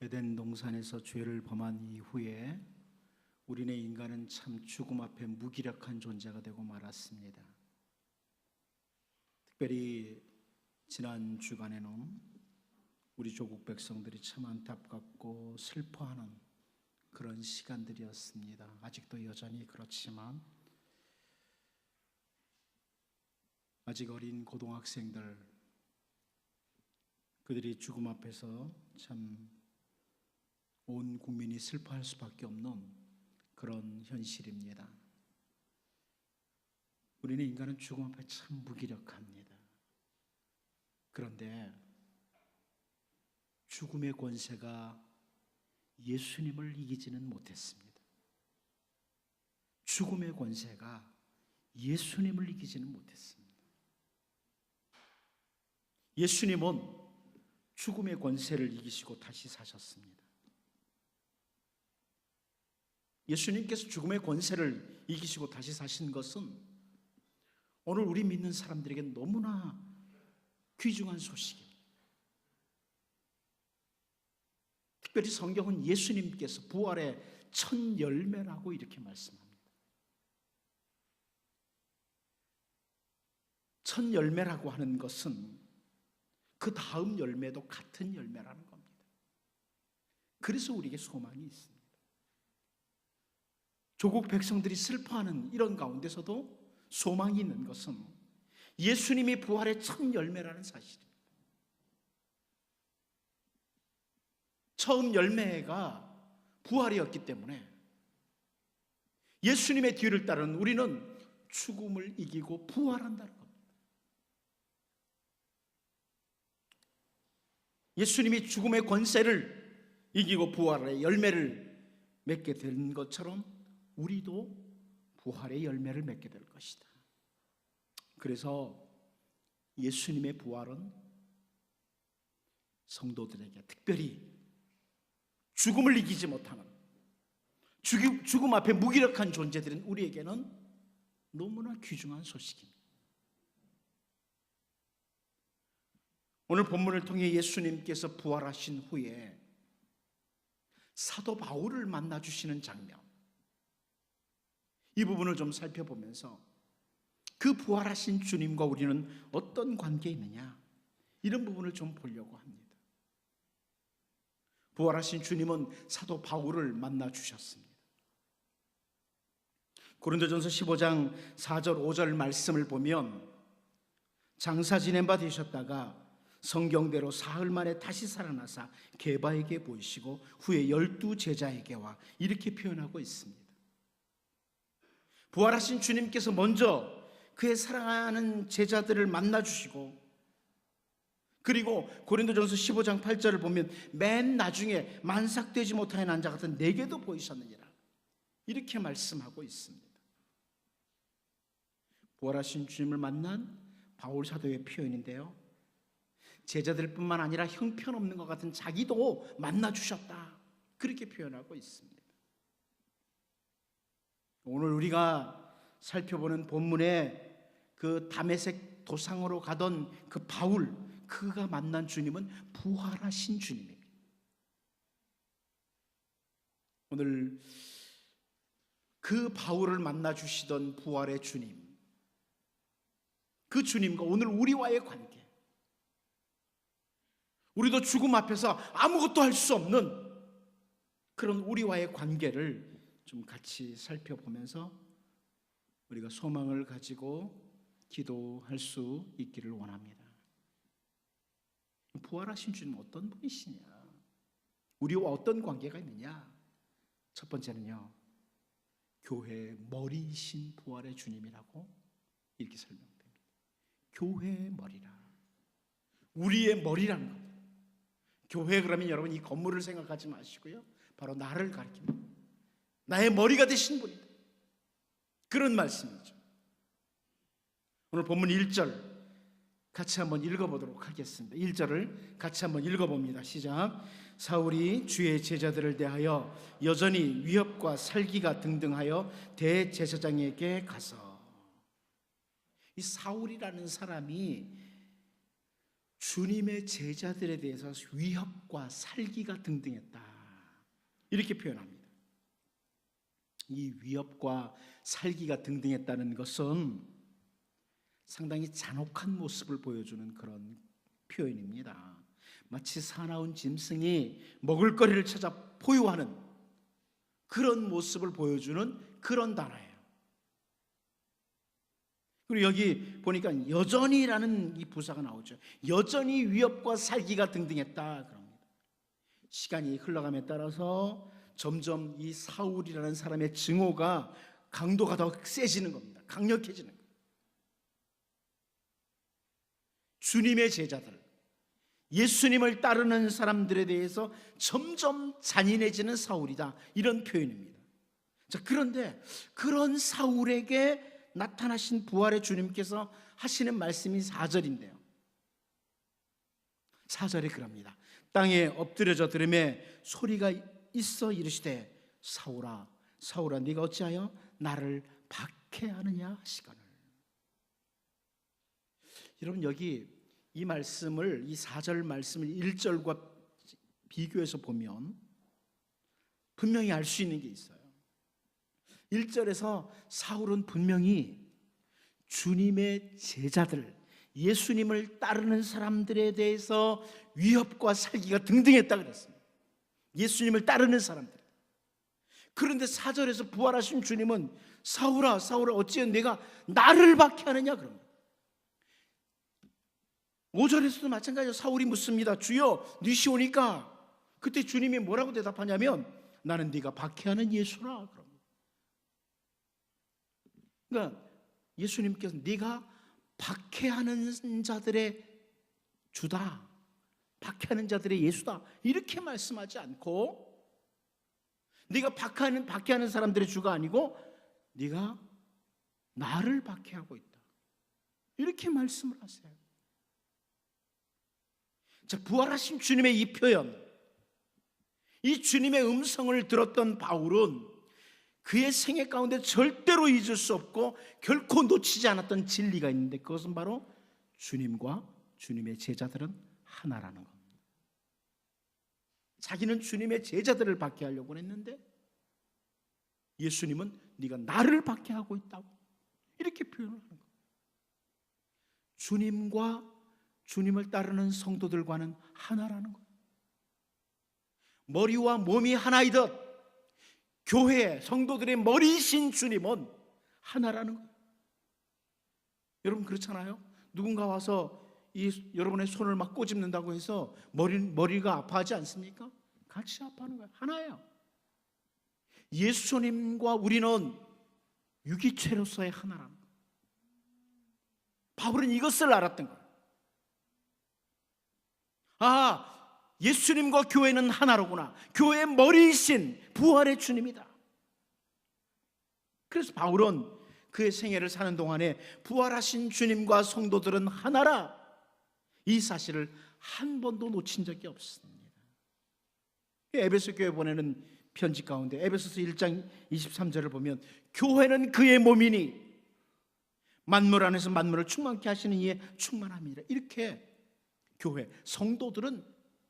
에덴 동산에서 죄를 범한 이후에 우리네 인간은 참 죽음 앞에 무기력한 존재가 되고 말았습니다. 특별히 지난 주간에는 우리 조국 백성들이 참 안타깝고 슬퍼하는 그런 시간들이었습니다. 아직도 여전히 그렇지만 아직 어린 고등학생들, 그들이 죽음 앞에서 참 온 국민이 슬퍼할 수밖에 없는 그런 현실입니다. 우리는 인간은 죽음 앞에 참 무기력합니다. 그런데 죽음의 권세가 예수님을 이기지는 못했습니다. 죽음의 권세가 예수님을 이기지는 못했습니다. 예수님은 죽음의 권세를 이기시고 다시 사셨습니다. 예수님께서 죽음의 권세를 이기시고 다시 사신 것은 오늘 우리 믿는 사람들에게 너무나 귀중한 소식입니다. 특별히 성경은 예수님께서 부활의 첫 열매라고 이렇게 말씀합니다. 첫 열매라고 하는 것은 그 다음 열매도 같은 열매라는 겁니다. 그래서 우리에게 소망이 있습니다. 조국 백성들이 슬퍼하는 이런 가운데서도 소망이 있는 것은 예수님이 부활의 첫 열매라는 사실입니다. 처음 열매가 부활이었기 때문에 예수님의 뒤를 따르는 우리는 죽음을 이기고 부활한다는 겁니다. 예수님이 죽음의 권세를 이기고 부활의 열매를 맺게 된 것처럼 우리도 부활의 열매를 맺게 될 것이다. 그래서 예수님의 부활은 성도들에게, 특별히 죽음을 이기지 못하는, 죽음 앞에 무기력한 존재들인 우리에게는 너무나 귀중한 소식입니다. 오늘 본문을 통해 예수님께서 부활하신 후에 사도 바울을 만나주시는 장면, 이 부분을 좀 살펴보면서 그 부활하신 주님과 우리는 어떤 관계에 있느냐, 이런 부분을 좀 보려고 합니다. 부활하신 주님은 사도 바울을 만나주셨습니다. 고린도전서 15장 4절 5절 말씀을 보면 장사 지낸 바 되셨다가 성경대로 사흘 만에 다시 살아나사 게바에게 보이시고 후에 12 제자에게와 이렇게 표현하고 있습니다. 부활하신 주님께서 먼저 그의 사랑하는 제자들을 만나주시고, 그리고 고린도전서 15장 8절을 보면 맨 나중에 만삭되지 못하여 난 자 같은 내게도 보이셨느니라, 이렇게 말씀하고 있습니다. 부활하신 주님을 만난 바울 사도의 표현인데요, 제자들뿐만 아니라 형편없는 것 같은 자기도 만나주셨다, 그렇게 표현하고 있습니다. 오늘 우리가 살펴보는 본문의 그 다메섹 도상으로 가던 그 바울, 그가 만난 주님은 부활하신 주님입니다. 오늘 그 바울을 만나주시던 부활의 주님, 그 주님과 오늘 우리와의 관계, 우리도 죽음 앞에서 아무것도 할 수 없는 그런 우리와의 관계를 좀 같이 살펴보면서 우리가 소망을 가지고 기도할 수 있기를 원합니다. 부활하신 주님은 어떤 분이시냐, 우리와 어떤 관계가 있느냐. 첫 번째는요, 교회의 머리이신 부활의 주님이라고 이렇게 설명됩니다. 교회의 머리라, 우리의 머리라는 겁니다. 교회, 그러면 여러분 이 건물을 생각하지 마시고요, 바로 나를 가리킵니다. 나의 머리가 되신 분이다, 그런 말씀이죠. 오늘 본문 1절 같이 한번 읽어보도록 하겠습니다. 1절을 같이 한번 읽어봅니다. 시작. 사울이 주의 제자들을 대하여 여전히 위협과 살기가 등등하여 대제사장에게 가서, 이 사울이라는 사람이 주님의 제자들에 대해서 위협과 살기가 등등했다, 이렇게 표현합니다. 이 위협과 살기가 등등했다는 것은 상당히 잔혹한 모습을 보여주는 그런 표현입니다. 마치 사나운 짐승이 먹을거리를 찾아 포효하는 그런 모습을 보여주는 그런 단어예요. 그리고 여기 보니까 여전히라는 이 부사가 나오죠. 여전히 위협과 살기가 등등했다 그럽니다. 시간이 흘러감에 따라서 점점 이 사울이라는 사람의 증오가 강도가 더 세지는 겁니다. 강력해지는 거예요. 주님의 제자들, 예수님을 따르는 사람들에 대해서 점점 잔인해지는 사울이다, 이런 표현입니다. 자, 그런데 그런 사울에게 나타나신 부활의 주님께서 하시는 말씀이 4절인데요. 4절에 그럽니다. 땅에 엎드려져 들음에 소리가 있어 이르시되 사울아 사울아 네가 어찌하여 나를 박해하느냐 하시거늘. 여러분, 여기 이 말씀을, 이 4절 말씀을 1절과 비교해서 보면 분명히 알 수 있는 게 있어요. 1절에서 사울은 분명히 주님의 제자들, 예수님을 따르는 사람들에 대해서 위협과 살기가 등등했다 그랬습니다. 예수님을 따르는 사람들. 그런데 4절에서 부활하신 주님은 사울아 사울아 어찌해 내가 나를 박해하느냐 그럽니다. 5절에서도 마찬가지로 사울이 묻습니다. 주여 니시오니까. 그때 주님이 뭐라고 대답하냐면 나는 네가 박해하는 예수라 그럽니다. 그러니까 예수님께서 네가 박해하는 자들의 주다, 박해하는 자들의 예수다, 이렇게 말씀하지 않고 네가 박해하는 사람들의 주가 아니고 네가 나를 박해하고 있다, 이렇게 말씀을 하세요. 자, 부활하신 주님의 이 표현, 이 주님의 음성을 들었던 바울은 그의 생애 가운데 절대로 잊을 수 없고 결코 놓치지 않았던 진리가 있는데, 그것은 바로 주님과 주님의 제자들은 하나라는 겁니다. 자기는 주님의 제자들을 박해하려고 했는데 예수님은 네가 나를 박해하고 있다고 이렇게 표현을 하는 거예요. 주님과 주님을 따르는 성도들과는 하나라는 거예요. 머리와 몸이 하나이듯 교회 성도들의 머리이신 주님은 하나라는 거예요. 여러분 그렇잖아요. 누군가 와서 여러분의 손을 막 꼬집는다고 해서 머리가 아파하지 않습니까? 같이 아파하는 거예요. 하나예요. 예수님과 우리는 유기체로서의 하나라는 거예요. 바울은 이것을 알았던 거예요. 아, 예수님과 교회는 하나로구나. 교회의 머리이신 부활의 주님이다. 그래서 바울은 그의 생애를 사는 동안에 부활하신 주님과 성도들은 하나라, 이 사실을 한 번도 놓친 적이 없습니다. 에베소 교회 보내는 편지 가운데 에베소서 1장 23절을 보면 교회는 그의 몸이니 만물 안에서 만물을 충만케 하시는 이의 충만함이라, 이렇게 교회 성도들은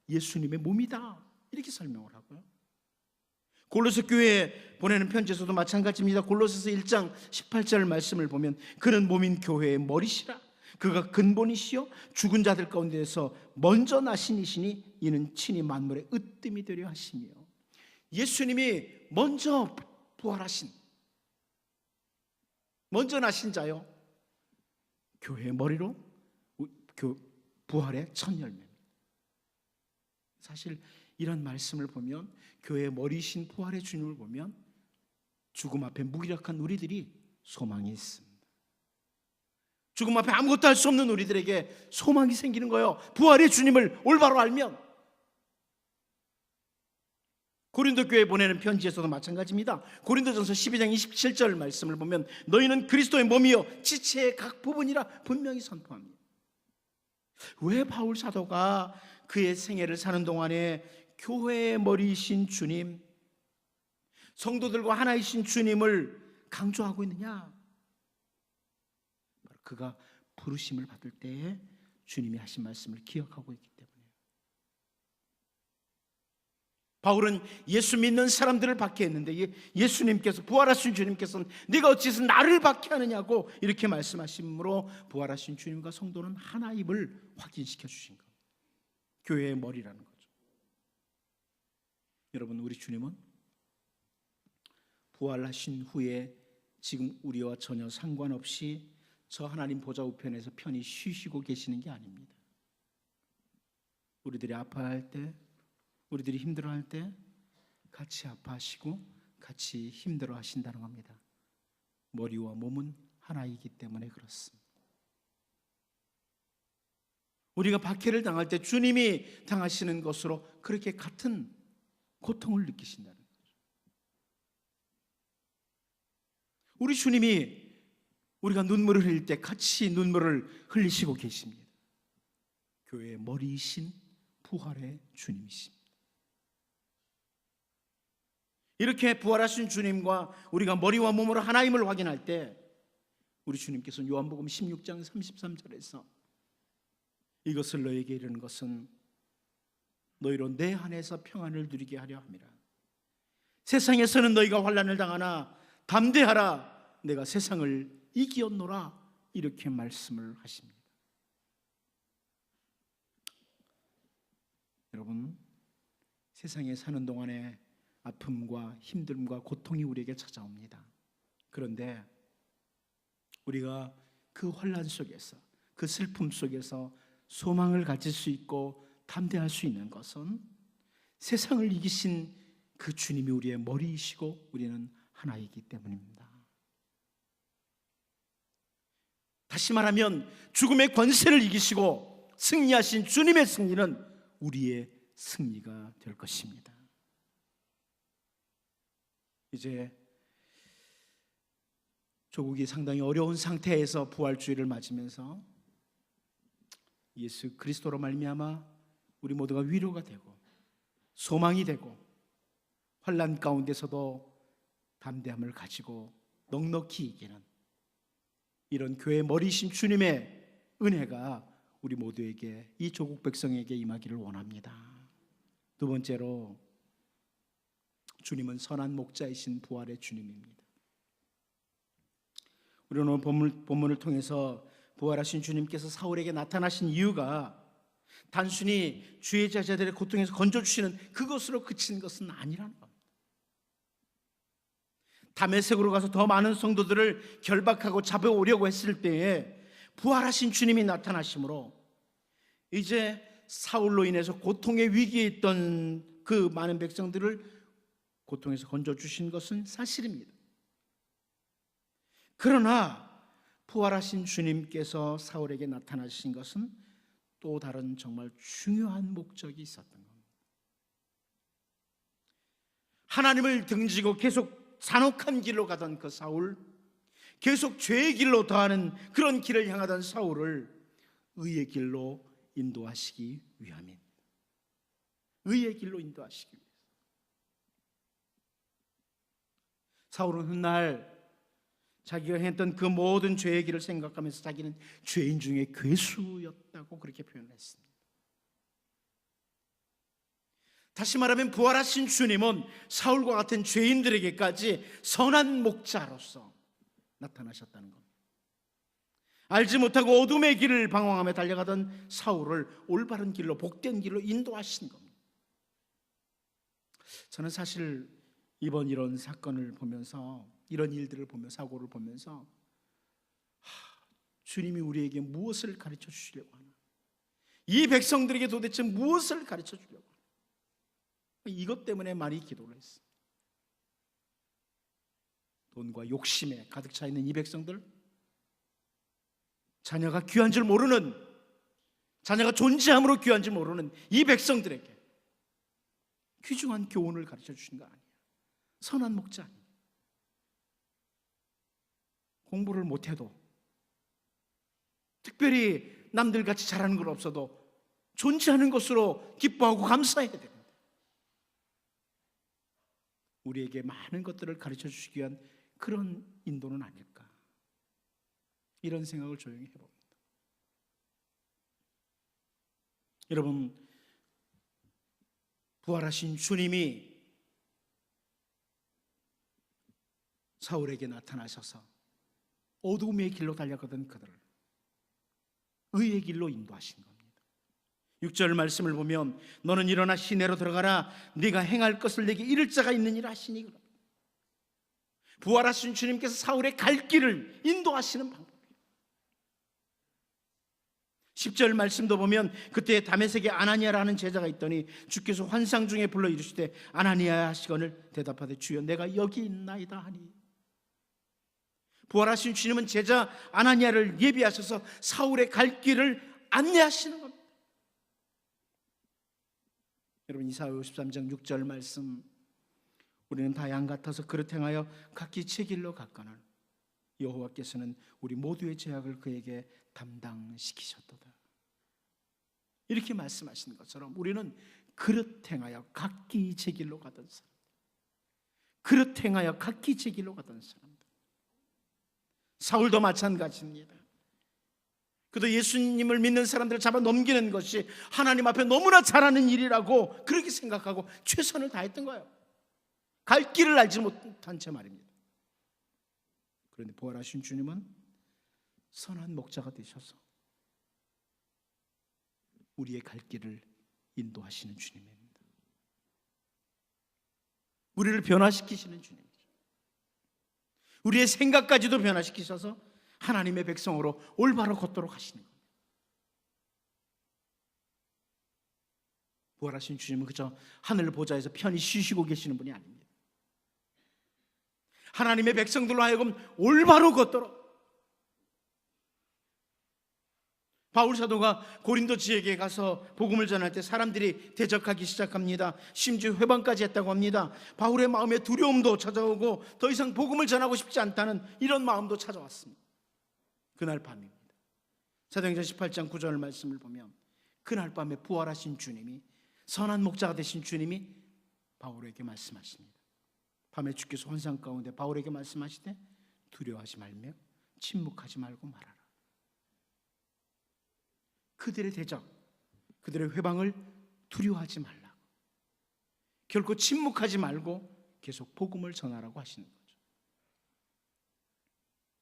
예수님의 몸이다, 이렇게 설명을 하고요. 골로새 교회에 보내는 편지에서도 마찬가지입니다. 골로새서 1장 18절 말씀을 보면 그는 몸인 교회의 머리시라. 그가 근본이시요 죽은 자들 가운데서 먼저 나신 이시니 이는 친히 만물의 으뜸이 되려 하시며, 예수님이 먼저 부활하신, 먼저 나신 자요, 교회의 머리로 부활의 첫 열매입니다. 사실 이런 말씀을 보면, 교회의 머리이신 부활의 주님을 보면 죽음 앞에 무기력한 우리들이 소망이 있습니다. 죽음 앞에 아무것도 할 수 없는 우리들에게 소망이 생기는 거예요. 부활의 주님을 올바로 알면. 고린도 교회에 보내는 편지에서도 마찬가지입니다. 고린도전서 12장 27절 말씀을 보면 너희는 그리스도의 몸이요 지체의 각 부분이라 분명히 선포합니다. 왜 바울 사도가 그의 생애를 사는 동안에 교회의 머리이신 주님, 성도들과 하나이신 주님을 강조하고 있느냐? 그가 부르심을 받을 때에 주님이 하신 말씀을 기억하고 있기 때문에. 바울은 예수 믿는 사람들을 박해했는데 예수님께서, 부활하신 주님께서는 네가 어찌해서 나를 박해하느냐고 이렇게 말씀하심으로 부활하신 주님과 성도는 하나임을 확인시켜 주신 것, 교회의 머리라는 거죠. 여러분, 우리 주님은 부활하신 후에 지금 우리와 전혀 상관없이 저 하나님 보좌 우편에서 편히 쉬시고 계시는 게 아닙니다. 우리들이 아파할 때, 우리들이 힘들어할 때 같이 아파하시고 같이 힘들어하신다는 겁니다. 머리와 몸은 하나이기 때문에 그렇습니다. 우리가 박해를 당할 때 주님이 당하시는 것으로 그렇게 같은 고통을 느끼신다는 거죠. 우리 주님이 우리가 눈물을 흘릴 때 같이 눈물을 흘리시고 계십니다. 교회의 머리이신 부활의 주님이십니다. 이렇게 부활하신 주님과 우리가 머리와 몸으로 하나임을 확인할 때 우리 주님께서는 요한복음 16장 33절에서 이것을 너에게 이르는 것은 너희로 내 안에서 평안을 누리게 하려 함이라. 세상에서는 너희가 환난을 당하나 담대하라, 내가 세상을 이기었노라, 이렇게 말씀을 하십니다. 여러분, 세상에 사는 동안에 아픔과 힘듦과 고통이 우리에게 찾아옵니다. 그런데 우리가 그 환난 속에서, 그 슬픔 속에서 소망을 가질 수 있고 담대할 수 있는 것은 세상을 이기신 그 주님이 우리의 머리이시고 우리는 하나이기 때문입니다. 다시 말하면 죽음의 권세를 이기시고 승리하신 주님의 승리는 우리의 승리가 될 것입니다. 이제 조국이 상당히 어려운 상태에서 부활주의를 맞으면서 예수 그리스도로 말미암아 우리 모두가 위로가 되고 소망이 되고 환난 가운데서도 담대함을 가지고 넉넉히 이기는 이런 교회의 머리이신 주님의 은혜가 우리 모두에게, 이 조국 백성에게 임하기를 원합니다. 두 번째로, 주님은 선한 목자이신 부활의 주님입니다. 우리는 오늘 본문을 통해서 부활하신 주님께서 사울에게 나타나신 이유가 단순히 주의 제자들의 고통에서 건져주시는 그것으로 그친 것은 아니라는 겁니다. 다메섹으로 가서 더 많은 성도들을 결박하고 잡아오려고 했을 때에 부활하신 주님이 나타나심으로 이제 사울로 인해서 고통의 위기에 있던 그 많은 백성들을 고통에서 건져주신 것은 사실입니다. 그러나 부활하신 주님께서 사울에게 나타나신 것은 또 다른 정말 중요한 목적이 있었던 겁니다. 하나님을 등지고 계속 잔혹한 길로 가던 그 사울, 계속 죄의 길로 더하는 그런 길을 향하던 사울을 의의 길로 인도하시기 위함입니다. 의의 길로 인도하시기 위해서. 사울은 훗날 자기가 했던 그 모든 죄의 길을 생각하면서 자기는 죄인 중에 괴수였다고 그렇게 표현했습니다. 다시 말하면 부활하신 주님은 사울과 같은 죄인들에게까지 선한 목자로서 나타나셨다는 겁니다. 알지 못하고 어둠의 길을 방황하며 달려가던 사울을 올바른 길로, 복된 길로 인도하신 겁니다. 저는 사실 이번 이런 사건을 보면서, 이런 일들을 보며, 사고를 보면서 주님이 우리에게 무엇을 가르쳐 주시려고 하나, 이 백성들에게 도대체 무엇을 가르쳐 주려고 하나, 이것 때문에 많이 기도를 했어요. 돈과 욕심에 가득 차 있는 이 백성들, 자녀가 귀한 줄 모르는, 자녀가 존재함으로 귀한 줄 모르는 이 백성들에게 귀중한 교훈을 가르쳐 주신 거 아니에요. 선한 목자 아니에요. 공부를 못해도, 특별히 남들같이 잘하는 건 없어도 존재하는 것으로 기뻐하고 감사해야 됩니다. 우리에게 많은 것들을 가르쳐 주시기 위한 그런 인도는 아닐까, 이런 생각을 조용히 해봅니다. 여러분, 부활하신 주님이 사울에게 나타나셔서 어둠의 길로 달려가던 그들을 의의 길로 인도하신 겁니다. 6절 말씀을 보면 너는 일어나 시내로 들어가라, 네가 행할 것을 내게 이를 자가 있느니라 하시니, 부활하신 주님께서 사울의 갈 길을 인도하시는 방법이에요. 10절 말씀도 보면 그때 다메섹에 아나니아라는 제자가 있더니 주께서 환상 중에 불러 이르시되 아나니아야 하시거늘 대답하되 주여 내가 여기 있나이다 하니, 부활하신 주님은 제자 아나니아를 예비하셔서 사울의 갈 길을 안내하시는 겁니다. 여러분, 이사야 53장 6절 말씀, 우리는 다 양 같아서 그릇 행하여 각기 제 길로 갔거늘 여호와께서는 우리 모두의 죄악을 그에게 담당시키셨도다. 이렇게 말씀하시는 것처럼 우리는 그릇 행하여 각기 제 길로 가던 사람, 그릇 행하여 각기 제 길로 가던 사람들. 사울도 마찬가지입니다. 그도 예수님을 믿는 사람들을 잡아 넘기는 것이 하나님 앞에 너무나 잘하는 일이라고 그렇게 생각하고 최선을 다했던 거예요. 갈 길을 알지 못한 채 말입니다. 그런데 부활하신 주님은 선한 목자가 되셔서 우리의 갈 길을 인도하시는 주님입니다. 우리를 변화시키시는 주님이죠. 우리의 생각까지도 변화시키셔서 하나님의 백성으로 올바로 걷도록 하시는 겁니다. 부활하신 주님은 그저 하늘 보좌에서 편히 쉬시고 계시는 분이 아닙니다. 하나님의 백성들로 하여금 올바로 걷도록. 바울 사도가 고린도 지역에 가서 복음을 전할 때 사람들이 대적하기 시작합니다. 심지어 회방까지 했다고 합니다. 바울의 마음에 두려움도 찾아오고 더 이상 복음을 전하고 싶지 않다는 이런 마음도 찾아왔습니다. 그날 밤입니다. 사도행전 18장 9절 말씀을 보면 그날 밤에 부활하신 주님이, 선한 목자가 되신 주님이 바울에게 말씀하십니다. 밤에 주께서 환상 가운데 바울에게 말씀하시되 두려워하지 말며 침묵하지 말고 말하라. 그들의 대적, 그들의 회방을 두려워하지 말라고, 결코 침묵하지 말고 계속 복음을 전하라고 하시는 거죠.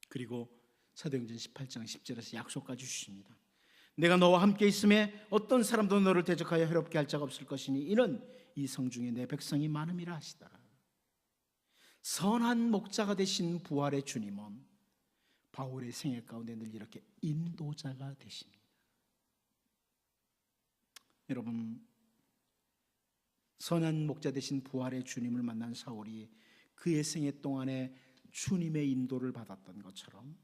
그리고 사도행전 18장 10절에서 약속까지 주십니다. 내가 너와 함께 있음에 어떤 사람도 너를 대적하여 해롭게 할 자가 없을 것이니 이는 이 성중에 내 백성이 많음이라 하시더라. 선한 목자가 되신 부활의 주님은 바울의 생애 가운데 늘 이렇게 인도자가 되십니다. 여러분, 선한 목자 되신 부활의 주님을 만난 사울이 그의 생애 동안에 주님의 인도를 받았던 것처럼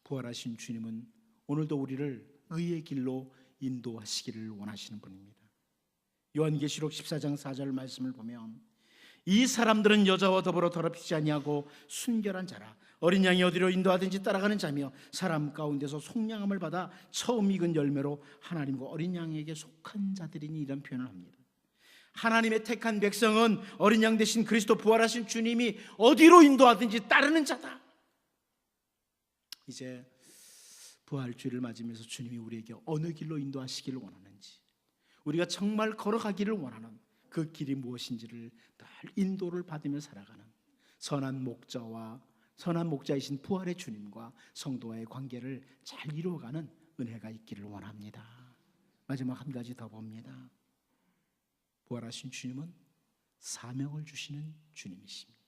부활하신 주님은 오늘도 우리를 의의 길로 인도하시기를 원하시는 분입니다. 요한계시록 14장 4절 말씀을 보면 이 사람들은 여자와 더불어 더럽히지 아니하고 순결한 자라, 어린 양이 어디로 인도하든지 따라가는 자며 사람 가운데서 속량함을 받아 처음 익은 열매로 하나님과 어린 양에게 속한 자들이니, 이런 표현을 합니다. 하나님의 택한 백성은 어린 양 대신 그리스도 부활하신 주님이 어디로 인도하든지 따르는 자다. 이제 부활주일을 맞으면서 주님이 우리에게 어느 길로 인도하시기를 원하는지, 우리가 정말 걸어가기를 원하는 그 길이 무엇인지를 늘 인도를 받으며 살아가는 선한 목자이신 부활의 주님과 성도와의 관계를 잘 이루어가는 은혜가 있기를 원합니다. 마지막 한 가지 더 봅니다. 부활하신 주님은 사명을 주시는 주님이십니다.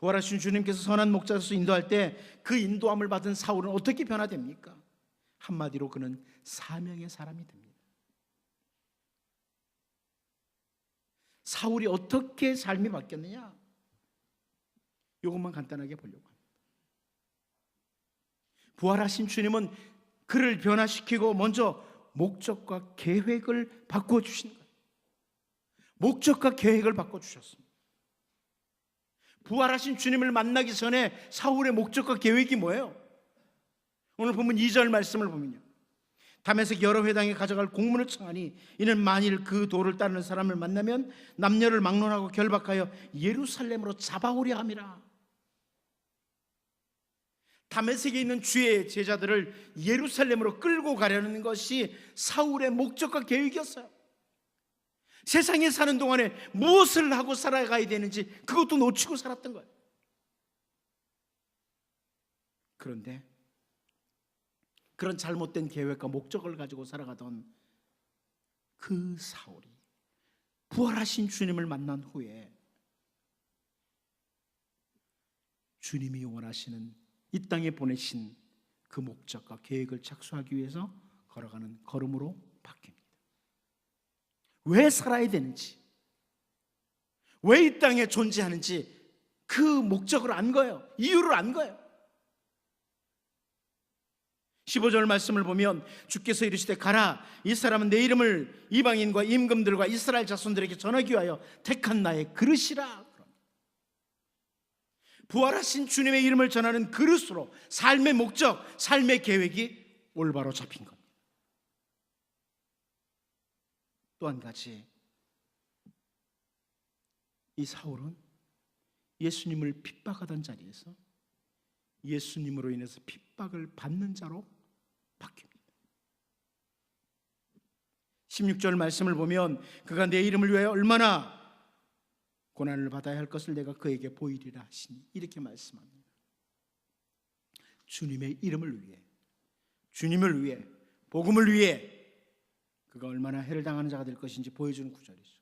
부활하신 주님께서 선한 목자로서 인도할 때 그 인도함을 받은 사울은 어떻게 변화됩니까? 한마디로 그는 사명의 사람이 됩니다. 사울이 어떻게 삶이 바뀌었느냐? 이것만 간단하게 보려고 합니다. 부활하신 주님은 그를 변화시키고 먼저 목적과 계획을 바꿔주신 거예요. 목적과 계획을 바꿔주셨습니다. 부활하신 주님을 만나기 전에 사울의 목적과 계획이 뭐예요? 오늘 보면 2절 말씀을 보면요, 다메섹 여러 회당에 가져갈 공문을 청하니 이는 만일 그 도를 따르는 사람을 만나면 남녀를 막론하고 결박하여 예루살렘으로 잡아오려 함이라. 다메섹에 있는 주의 제자들을 예루살렘으로 끌고 가려는 것이 사울의 목적과 계획이었어요. 세상에 사는 동안에 무엇을 하고 살아가야 되는지 그것도 놓치고 살았던 거예요. 그런데 그런 잘못된 계획과 목적을 가지고 살아가던 그 사울이 부활하신 주님을 만난 후에 주님이 원하시는 이 땅에 보내신 그 목적과 계획을 착수하기 위해서 걸어가는 걸음으로 바뀝니다. 왜 살아야 되는지, 왜 이 땅에 존재하는지 그 목적을 안 거예요. 이유를 안 거예요. 15절 말씀을 보면 주께서 이르시되 가라, 이 사람은 내 이름을 이방인과 임금들과 이스라엘 자손들에게 전하기 위하여 택한 나의 그릇이라. 부활하신 주님의 이름을 전하는 그릇으로 삶의 목적, 삶의 계획이 올바로 잡힌 겁니다. 또 한 가지, 이 사울은 예수님을 핍박하던 자리에서 예수님으로 인해서 핍박을 받는 자로 바뀝니다. 16절 말씀을 보면 그가 내 이름을 위하여 얼마나 고난을 받아야 할 것을 내가 그에게 보이리라 하시니, 이렇게 말씀합니다. 주님의 이름을 위해, 주님을 위해, 복음을 위해 그가 얼마나 해를 당하는 자가 될 것인지 보여주는 구절이죠.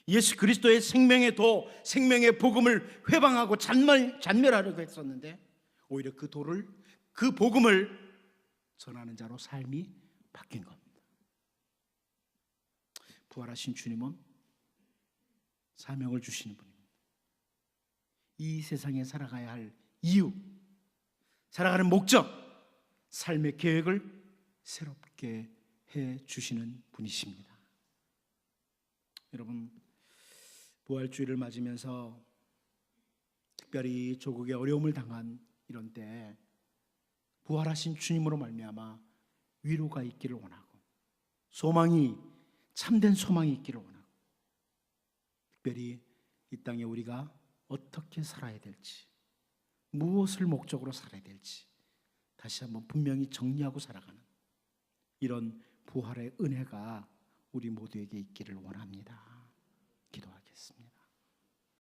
예수 그리스도의 생명의 도, 생명의 복음을 회방하고 잔멸하려고 했었는데 오히려 그 도를, 그 복음을 전하는 자로 삶이 바뀐 겁니다. 부활하신 주님은 사명을 주시는 분입니다. 이 세상에 살아가야 할 이유, 살아가는 목적, 삶의 계획을 새롭게 해 주시는 분이십니다. 여러분, 부활주의를 맞으면서 특별히 조국에 어려움을 당한 이런 때 부활하신 주님으로 말미암아 위로가 있기를 원하고, 소망이, 참된 소망이 있기를 원하고, 특별히 이 땅에 우리가 어떻게 살아야 될지, 무엇을 목적으로 살아야 될지 다시 한번 분명히 정리하고 살아가는 이런 부활의 은혜가 우리 모두에게 있기를 원합니다.